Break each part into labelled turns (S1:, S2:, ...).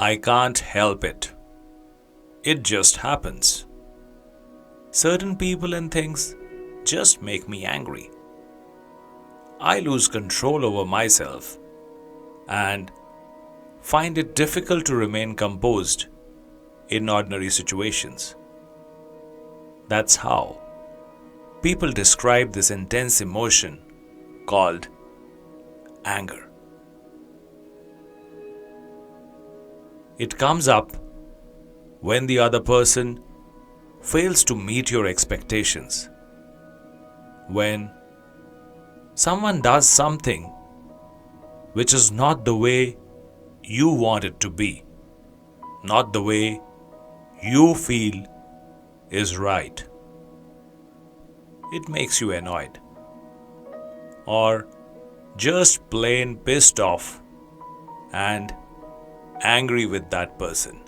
S1: I can't help it. It just happens. Certain people and things just make me angry. I lose control over myself and find it difficult to remain composed in ordinary situations. That's how people describe this intense emotion called anger. It comes up when the other person fails to meet your expectations. When someone does something which is not the way you want it to be, not the way you feel is right. It makes you annoyed or just plain pissed off and angry with that person.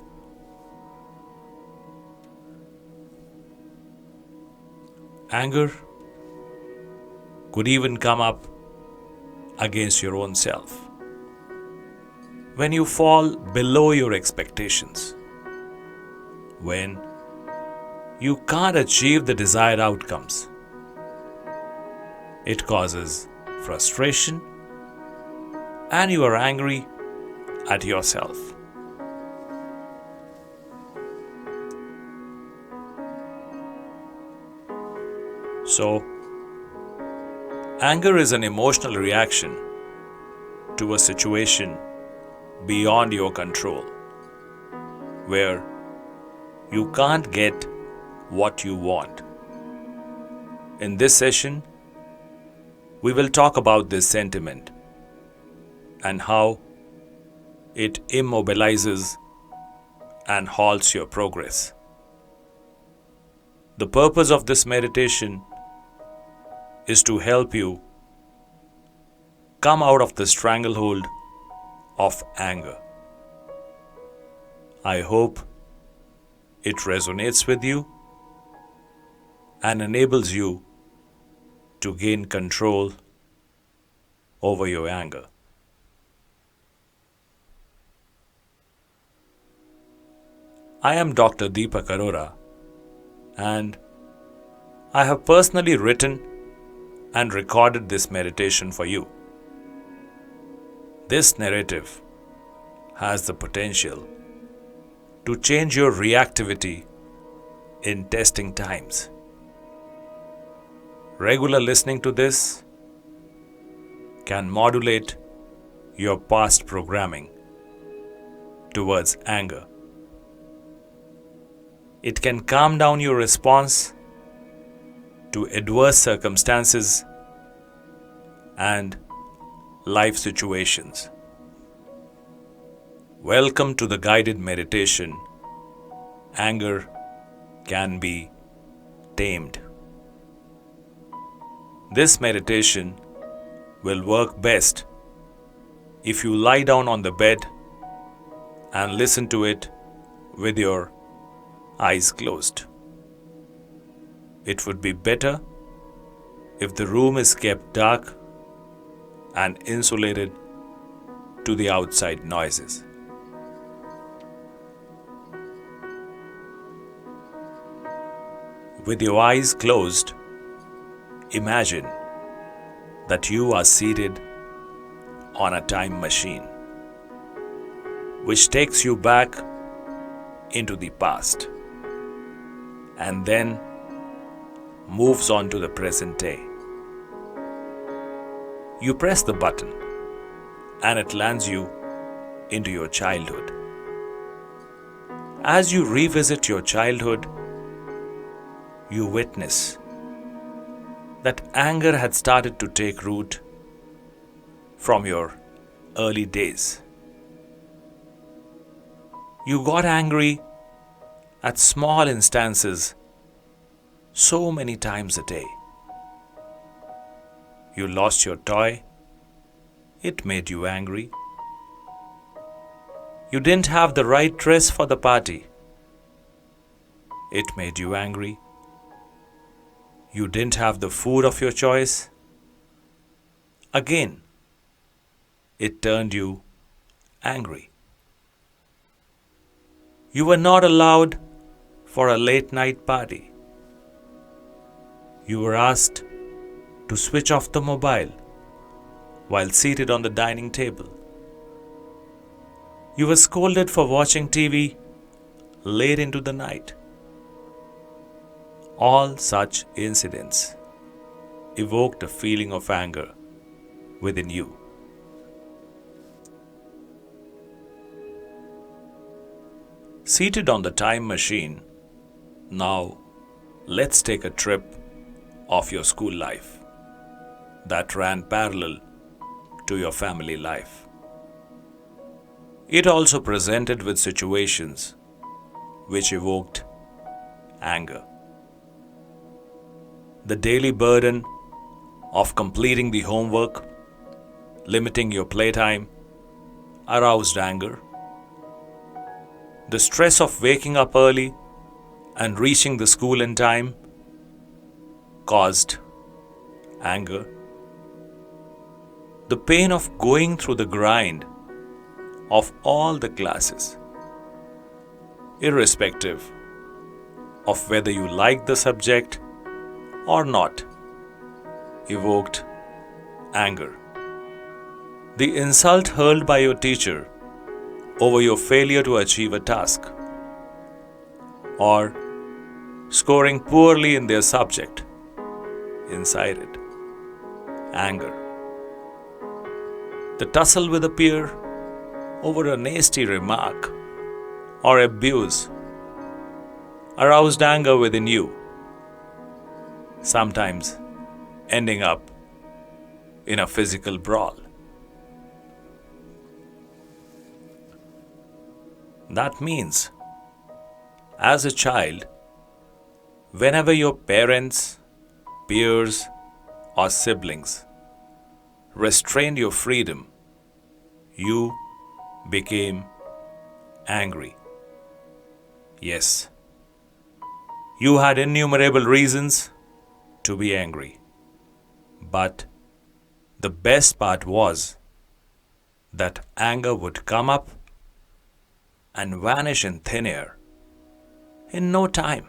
S1: Anger could even come up against your own self. When you fall below your expectations, when you can't achieve the desired outcomes, it causes frustration and you are angry at yourself. So, anger is an emotional reaction to a situation beyond your control, where you can't get what you want. In this session, we will talk about this sentiment and how it immobilizes and halts your progress. The purpose of this meditation is to help you come out of the stranglehold of anger. I hope it resonates with you and enables you to gain control over your anger. I am Dr. Deepak Arora, and I have personally written and recorded this meditation for you. This narrative has the potential to change your reactivity in testing times. Regular listening to this can modulate your past programming towards anger. It can calm down your response to adverse circumstances and life situations. Welcome to the guided meditation, Anger Can Be Tamed. This meditation will work best if you lie down on the bed and listen to it with your eyes closed. It would be better if the room is kept dark and insulated to the outside noises. With your eyes closed, imagine that you are seated on a time machine which takes you back into the past and then moves on to the present day. You press the button and it lands you into your childhood. As you revisit your childhood, you witness that anger had started to take root from your early days. You got angry at small instances so many times a day. You lost your toy. It made you angry. You didn't have the right dress for the party. It made you angry. You didn't have the food of your choice. Again, it turned you angry. You were not allowed for a late night party. You were asked to switch off the mobile while seated on the dining table. You were scolded for watching TV late into the night. All such incidents evoked a feeling of anger within you. Seated on the time machine, now let's take a trip of your school life that ran parallel to your family life. It also presented with situations which evoked anger. The daily burden of completing the homework, limiting your playtime, aroused anger. The stress of waking up early and reaching the school in time caused anger. The pain of going through the grind of all the classes, irrespective of whether you liked the subject or not, evoked anger. The insult hurled by your teacher over your failure to achieve a task, or scoring poorly in their subject, incited anger. The tussle with a peer over a nasty remark or abuse aroused anger within you, sometimes ending up in a physical brawl. That means, as a child, whenever your parents, peers, or siblings restrained your freedom, you became angry. Yes, you had innumerable reasons to be angry. But the best part was that anger would come up and vanish in thin air in no time.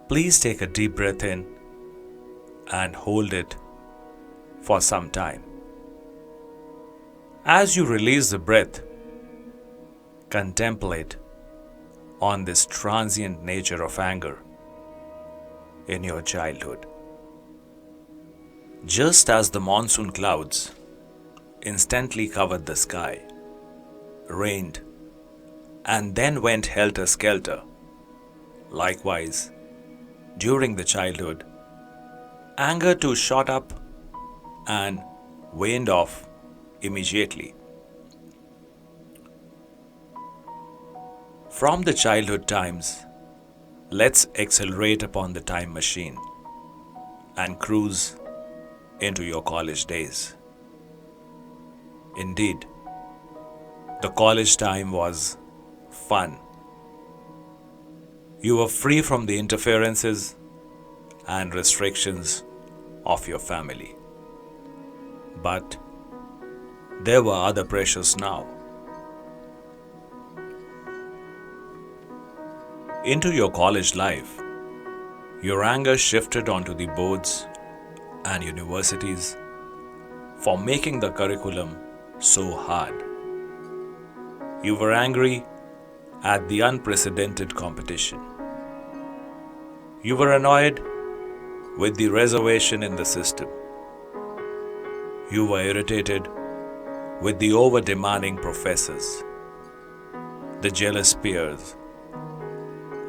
S1: Please take a deep breath in and hold it for some time. As you release the breath, contemplate on this transient nature of anger in your childhood. Just as the monsoon clouds instantly covered the sky, rained, and then went helter-skelter, likewise, during the childhood, anger too shot up and waned off immediately. From the childhood times, let's accelerate upon the time machine and cruise into your college days. Indeed, the college time was fun. You were free from the interferences and restrictions of your family. But there were other pressures now. Into your college life, your anger shifted onto the boards and universities for making the curriculum so hard. You were angry at the unprecedented competition. You were annoyed with the reservation in the system. You were irritated with the over-demanding professors, the jealous peers,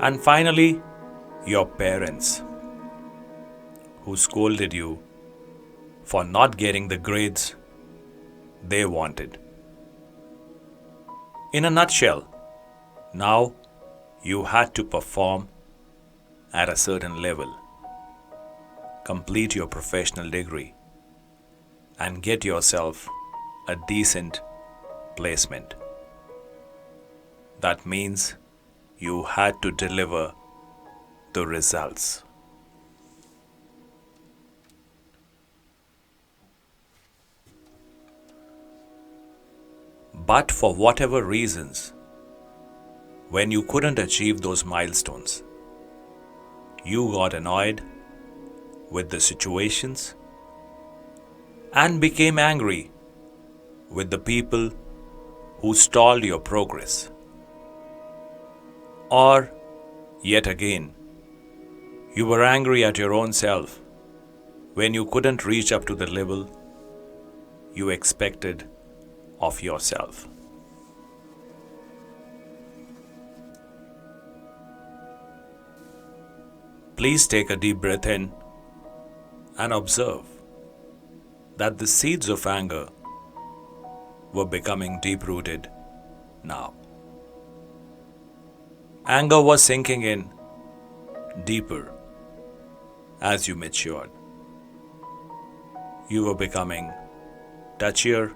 S1: and finally, your parents, who scolded you for not getting the grades they wanted. In a nutshell, now you had to perform at a certain level, complete your professional degree, and get yourself a decent placement. That means you had to deliver the results. But for whatever reasons, when you couldn't achieve those milestones, you got annoyed with the situations and became angry with the people who stalled your progress. Or, yet again, you were angry at your own self when you couldn't reach up to the level you expected of yourself. Please take a deep breath in and observe that the seeds of anger were becoming deep-rooted now. Anger was sinking in deeper as you matured. You were becoming touchier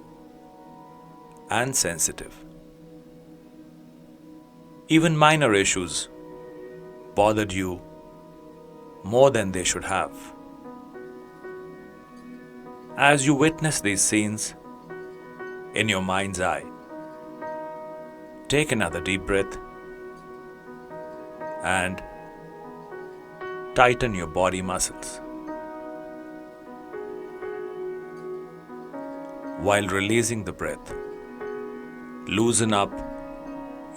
S1: and sensitive. Even minor issues bothered you more than they should have. As you witness these scenes in your mind's eye, take another deep breath and tighten your body muscles. While releasing the breath, loosen up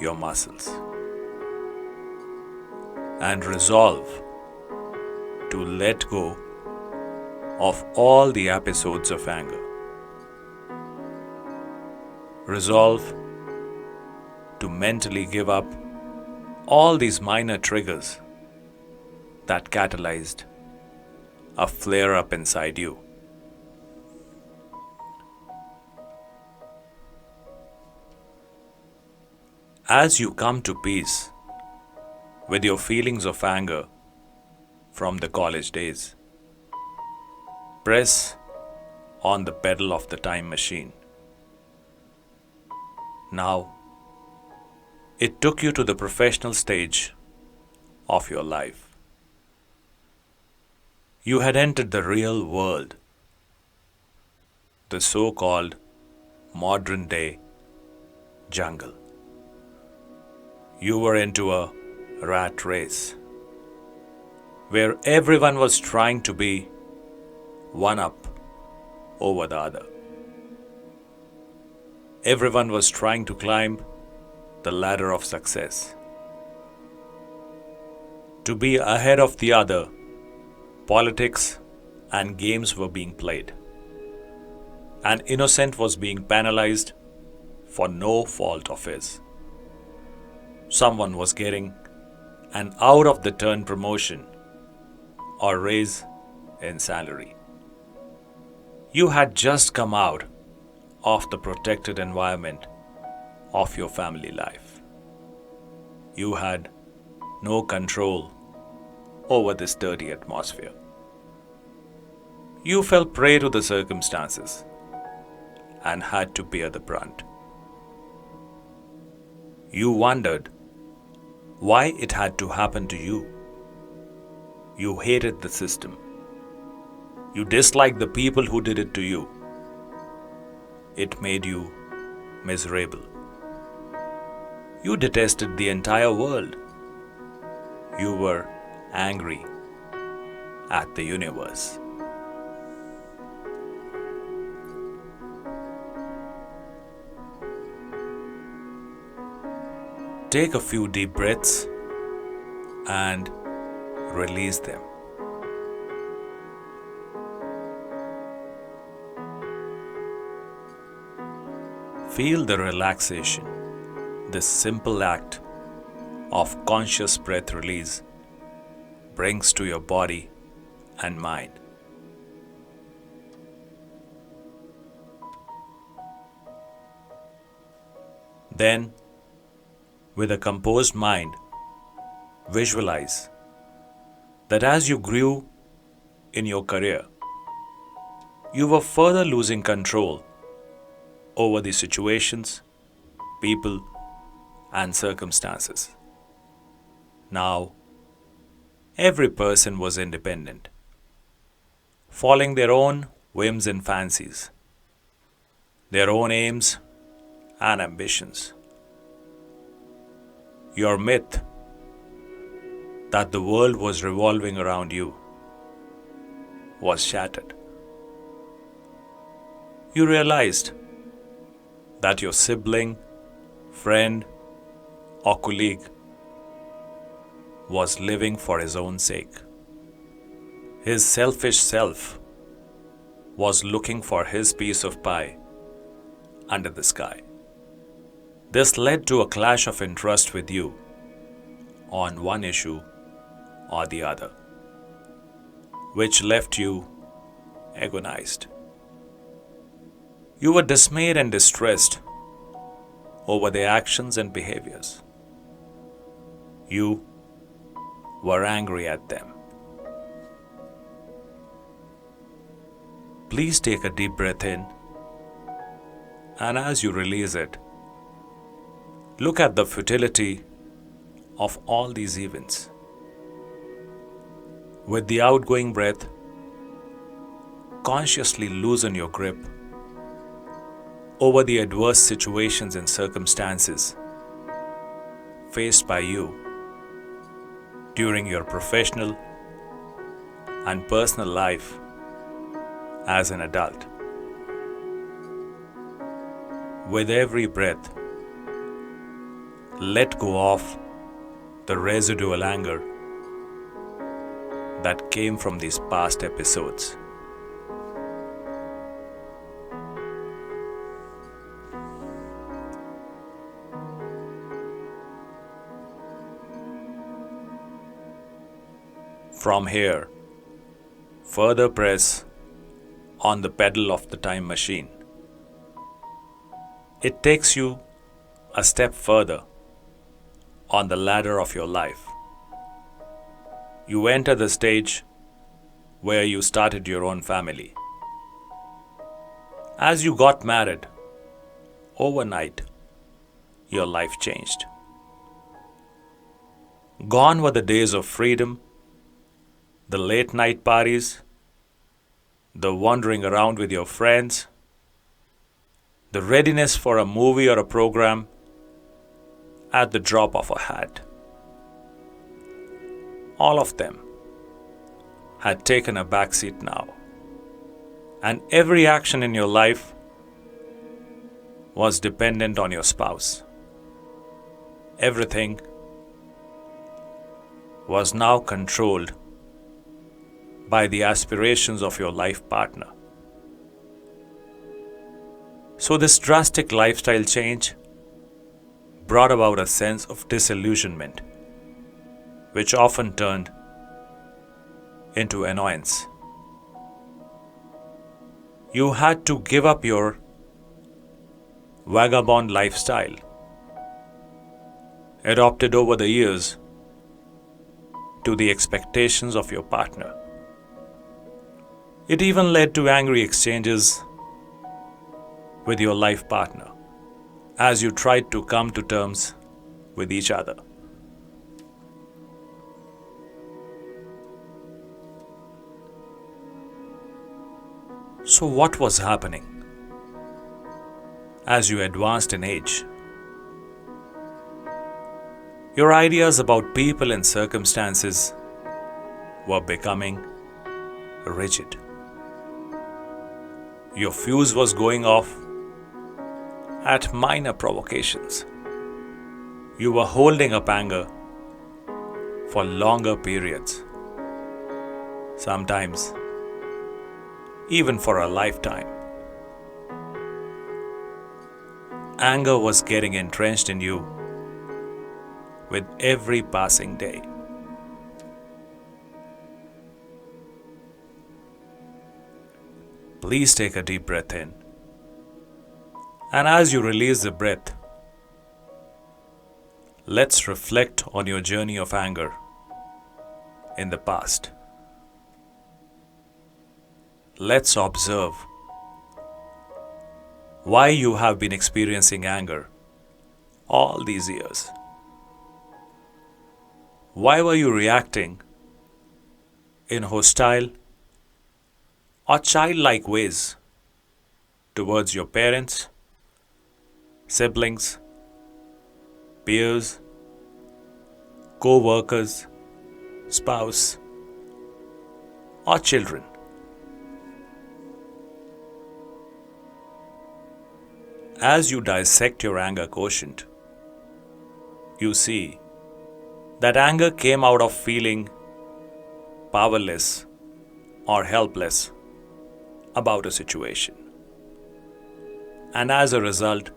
S1: your muscles and resolve to let go of all the episodes of anger. Resolve to mentally give up all these minor triggers that catalyzed a flare-up inside you. As you come to peace with your feelings of anger from the college days, press on the pedal of the time machine. Now, it took you to the professional stage of your life. You had entered the real world, the so-called modern day jungle. You were into a rat race where everyone was trying to be one up over the other. Everyone was trying to climb the ladder of success. To be ahead of the other, politics and games were being played. An innocent was being penalized for no fault of his. Someone was getting an out-of-the-turn promotion or raise in salary. You had just come out of the protected environment of your family life. You had no control over this dirty atmosphere. You fell prey to the circumstances and had to bear the brunt. You wondered why it had to happen to you. You hated the system. You disliked the people who did it to you. It made you miserable. You detested the entire world. You were angry at the universe. Take a few deep breaths and release them. Feel the relaxation this simple act of conscious breath release brings to your body and mind. Then, with a composed mind, visualize that as you grew in your career, you were further losing control over the situations, people, and circumstances. Now, every person was independent, following their own whims and fancies, their own aims and ambitions. Your myth that the world was revolving around you was shattered. You realized that your sibling, friend, or colleague was living for his own sake. His selfish self was looking for his piece of pie under the sky. This led to a clash of interest with you on one issue or the other, which left you agonized. You were dismayed and distressed over their actions and behaviors. You were angry at them. Please take a deep breath in, and as you release it, look at the futility of all these events. With the outgoing breath, consciously loosen your grip over the adverse situations and circumstances faced by you during your professional and personal life as an adult. With every breath, let go of the residual anger that came from these past episodes. From here, further press on the pedal of the time machine. It takes you a step further on the ladder of your life. You enter the stage where you started your own family. As you got married, overnight, your life changed. Gone were the days of freedom, the late night parties, the wandering around with your friends, the readiness for a movie or a program at the drop of a hat. All of them had taken a backseat now, and every action in your life was dependent on your spouse. Everything was now controlled by the aspirations of your life partner. So this drastic lifestyle change brought about a sense of disillusionment, which often turned into annoyance. You had to give up your vagabond lifestyle, adopted over the years to the expectations of your partner. It even led to angry exchanges with your life partner as you tried to come to terms with each other. So what was happening as you advanced in age? Your ideas about people and circumstances were becoming rigid. Your fuse was going off at minor provocations. You were holding up anger for longer periods, sometimes even for a lifetime. Anger was getting entrenched in you with every passing day. Please take a deep breath in. And as you release the breath, let's reflect on your journey of anger in the past. Let's observe why you have been experiencing anger all these years. Why were you reacting in hostile or childlike ways towards your parents, siblings, peers, co-workers, spouse, or children. As you dissect your anger quotient, you see that anger came out of feeling powerless or helpless about a situation. And as a result,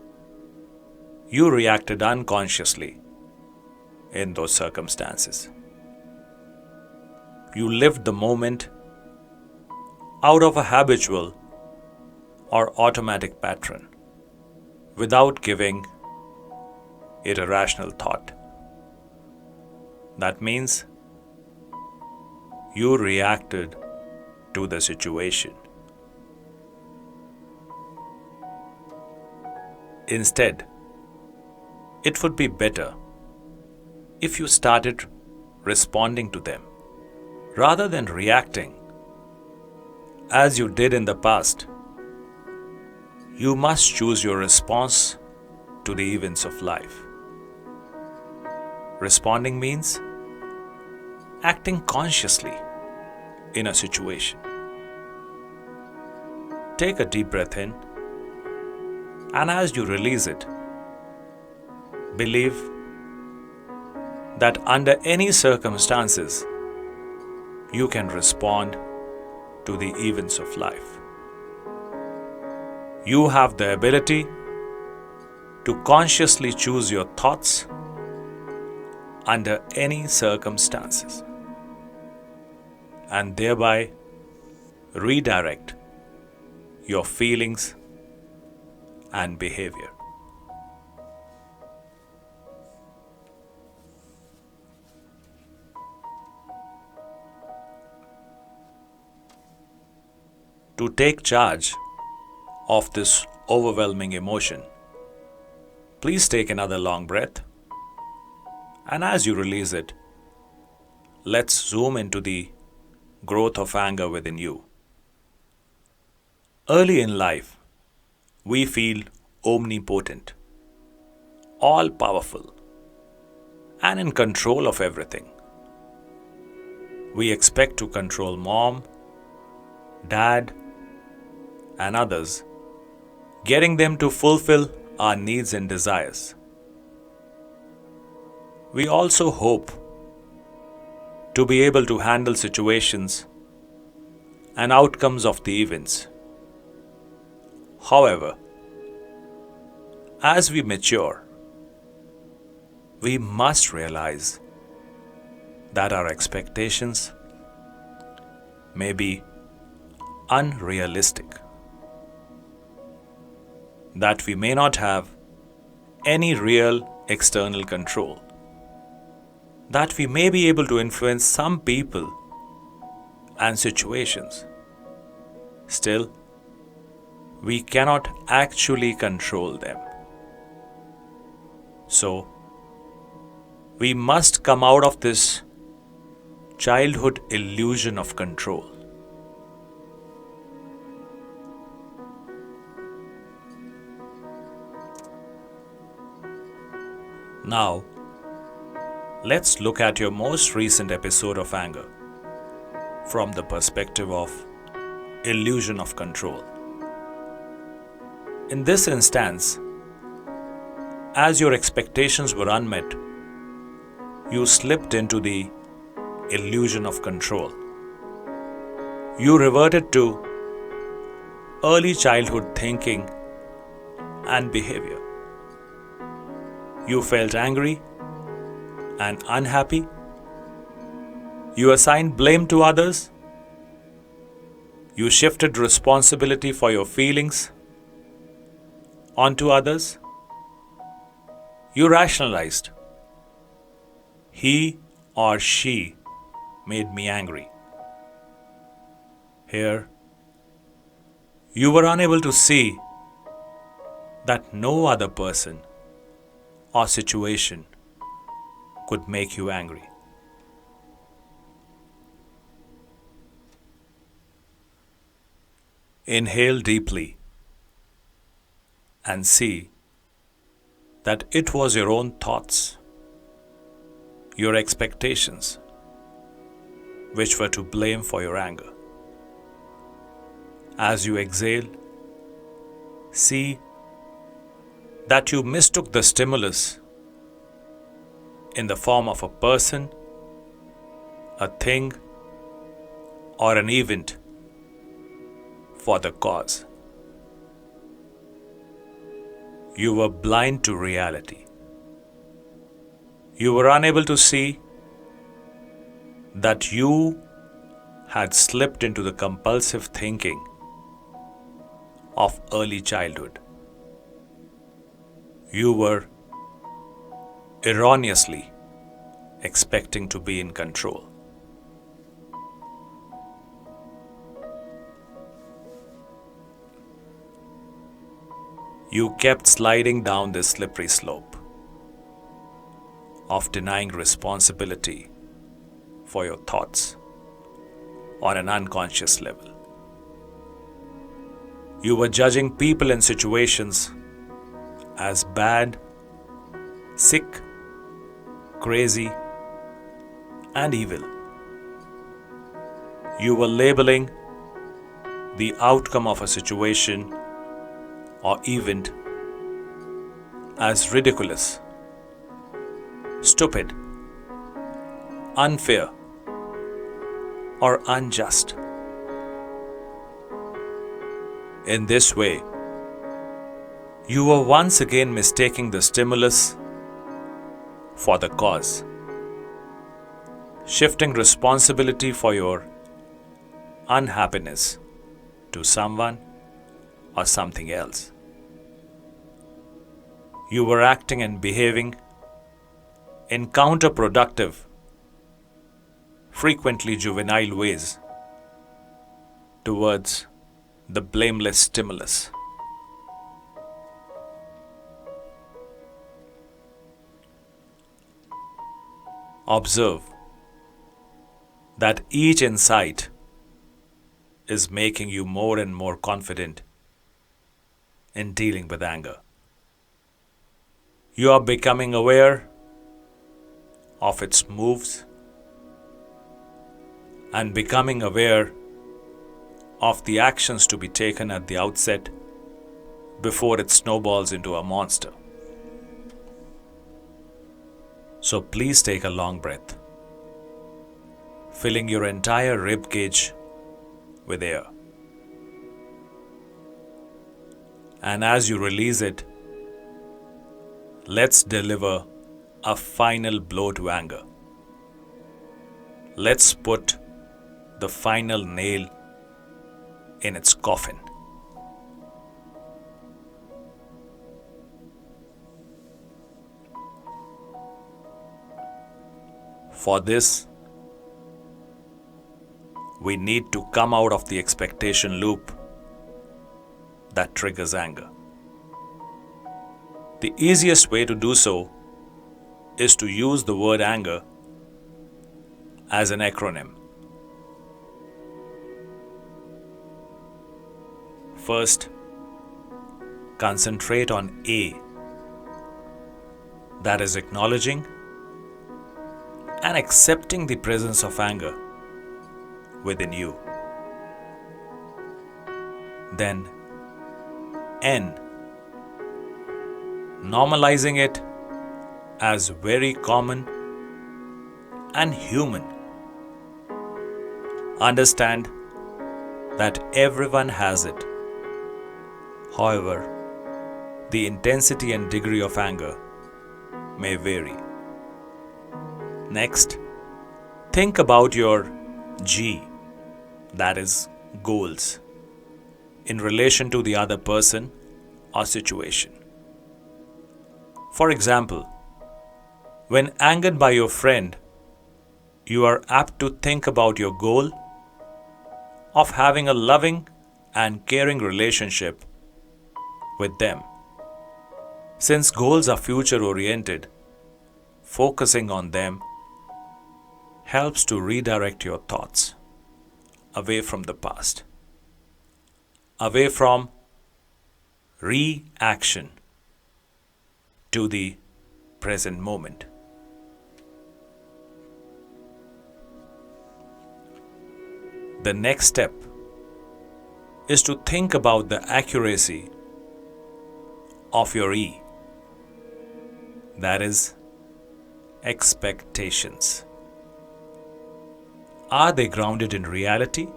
S1: you reacted unconsciously in those circumstances. You lived the moment out of a habitual or automatic pattern without giving it a rational thought. That means you reacted to the situation. Instead, it would be better if you started responding to them rather than reacting as you did in the past. You must choose your response to the events of life. Responding means acting consciously in a situation. Take a deep breath in, and as you release it, believe that under any circumstances, you can respond to the events of life. You have the ability to consciously choose your thoughts under any circumstances and thereby redirect your feelings and behavior. To take charge of this overwhelming emotion, please take another long breath. And as you release it, let's zoom into the growth of anger within you. Early in life, we feel omnipotent, all-powerful, and in control of everything. We expect to control mom, dad, and others, getting them to fulfill our needs and desires. We also hope to be able to handle situations and outcomes of the events. However, as we mature, we must realize that our expectations may be unrealistic, that we may not have any real external control, that we may be able to influence some people and situations. Still, we cannot actually control them. So, we must come out of this childhood illusion of control. Now, let's look at your most recent episode of anger from the perspective of illusion of control. In this instance, as your expectations were unmet, you slipped into the illusion of control. You reverted to early childhood thinking and behavior. You felt angry and unhappy. You assigned blame to others. You shifted responsibility for your feelings onto others. You rationalized. He or she made me angry. Here, you were unable to see that no other person or situation could make you angry. Inhale deeply and see that it was your own thoughts, your expectations, which were to blame for your anger. As you exhale, see that you mistook the stimulus in the form of a person, a thing, or an event for the cause. You were blind to reality. You were unable to see that you had slipped into the compulsive thinking of early childhood. You were erroneously expecting to be in control. You kept sliding down this slippery slope of denying responsibility for your thoughts on an unconscious level. You were judging people and situations as bad, sick, crazy, and evil. You were labeling the outcome of a situation or event as ridiculous, stupid, unfair, or unjust. In this way, you were once again mistaking the stimulus for the cause, shifting responsibility for your unhappiness to someone or something else. You were acting and behaving in counterproductive, frequently juvenile ways towards the blameless stimulus. Observe that each insight is making you more and more confident in dealing with anger. You are becoming aware of its moves and becoming aware of the actions to be taken at the outset before it snowballs into a monster. So please take a long breath, filling your entire rib cage with air. And as you release it, let's deliver a final blow to anger. Let's put the final nail in its coffin. For this, we need to come out of the expectation loop that triggers anger. The easiest way to do so is to use the word anger as an acronym. First, concentrate on A, that is acknowledging and accepting the presence of anger within you. Then N, normalizing it as very common and human. Understand that everyone has it. However, the intensity and degree of anger may vary. Next, think about your G, that is goals, in relation to the other person or situation. For example, when angered by your friend, you are apt to think about your goal of having a loving and caring relationship with them. Since goals are future-oriented, focusing on them helps to redirect your thoughts away from the past, away from reaction to the present moment. The next step is to think about the accuracy of your E, that is, expectations. Are they grounded in reality?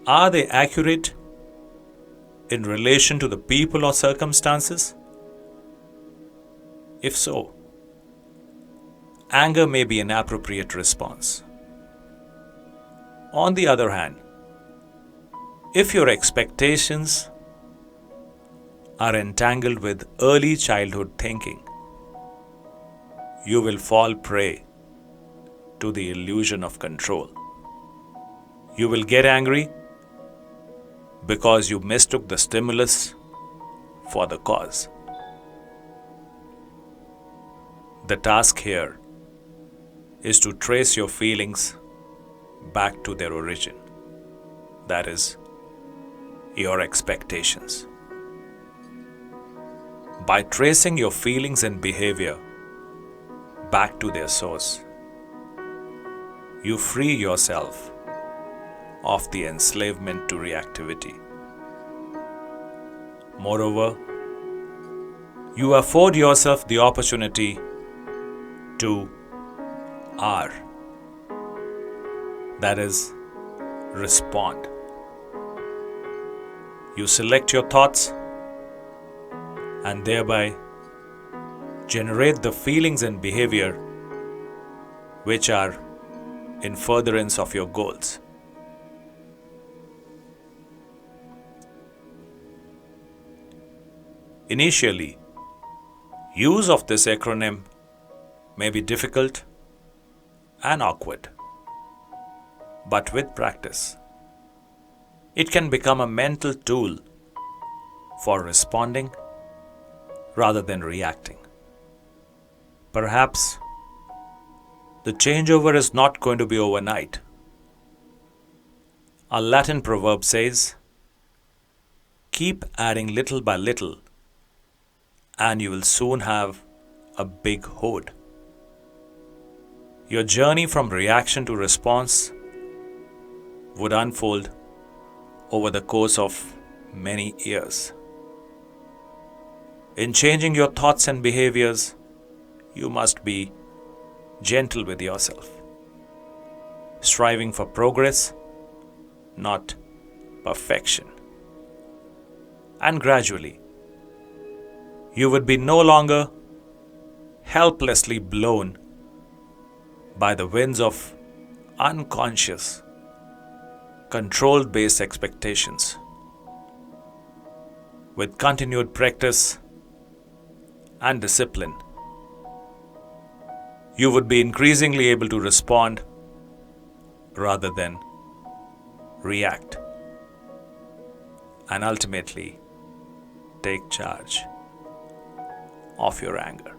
S1: Are they accurate in relation to the people or circumstances? If so, anger may be an appropriate response. On the other hand, if your expectations are entangled with early childhood thinking, you will fall prey to the illusion of control. You will get angry because you mistook the stimulus for the cause. The task here is to trace your feelings back to their origin, that is, your expectations. By tracing your feelings and behavior back to their source, you free yourself of the enslavement to reactivity. Moreover, you afford yourself the opportunity to R, that is, respond. You select your thoughts and thereby generate the feelings and behavior which are in furtherance of your goals. Initially, use of this acronym may be difficult and awkward, but with practice, it can become a mental tool for responding rather than reacting. Perhaps the changeover is not going to be overnight. A Latin proverb says, "Keep adding little by little, and you will soon have a big hoard." Your journey from reaction to response would unfold over the course of many years. In changing your thoughts and behaviors, you must be gentle with yourself, striving for progress, not perfection. And gradually, you would be no longer helplessly blown by the winds of unconscious, control-based expectations. With continued practice and discipline, you would be increasingly able to respond rather than react, and ultimately take charge of your anger.